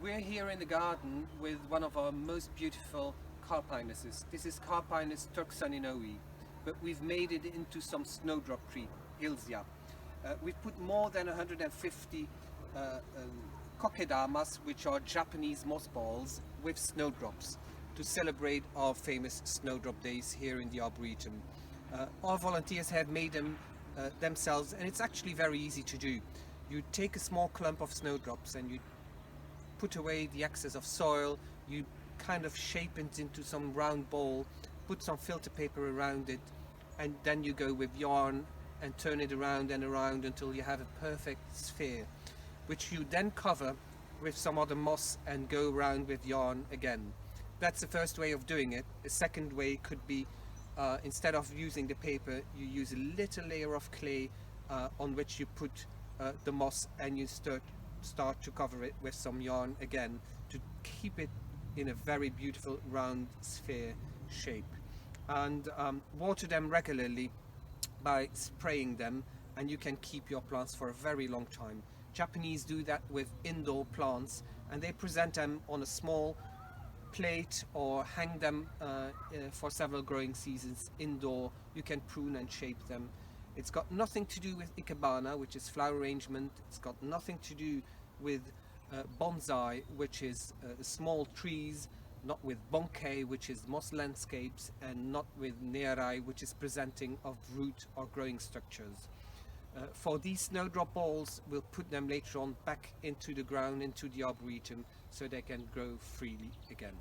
We're here in the garden with one of our most beautiful carpinuses. This is Carpinus turksaninoe, but we've made it into some snowdrop tree, Hilsia. We've put more than 150 kokedamas, which are Japanese mossballs, with snowdrops to celebrate our famous snowdrop days here in the Arboretum. Our volunteers have made them themselves, and it's actually very easy to do. You take a small clump of snowdrops and you put away the excess of soil, you kind of shape it into some round ball, put some filter paper around it, and then you go with yarn and turn it around and around until you have a perfect sphere, which you then cover with some other moss and go around with yarn again. That's the first way of doing it. The second way could be instead of using the paper, you use a little layer of clay on which you put the moss, and you start to cover it with some yarn again to keep it in a very beautiful round sphere shape. And water them regularly by spraying them, and you can keep your plants for a very long time. Japanese do that with indoor plants, and they present them on a small plate or hang them for several growing seasons indoor. You can prune and shape them. It's got nothing to do with ikebana, which is flower arrangement. It's got nothing to do with bonsai, which is small trees, not with bonsai, which is moss landscapes, and not with nearai, which is presenting of root or growing structures. For these snowdrop balls, we'll put them later on back into the ground, into the arboretum, so they can grow freely again.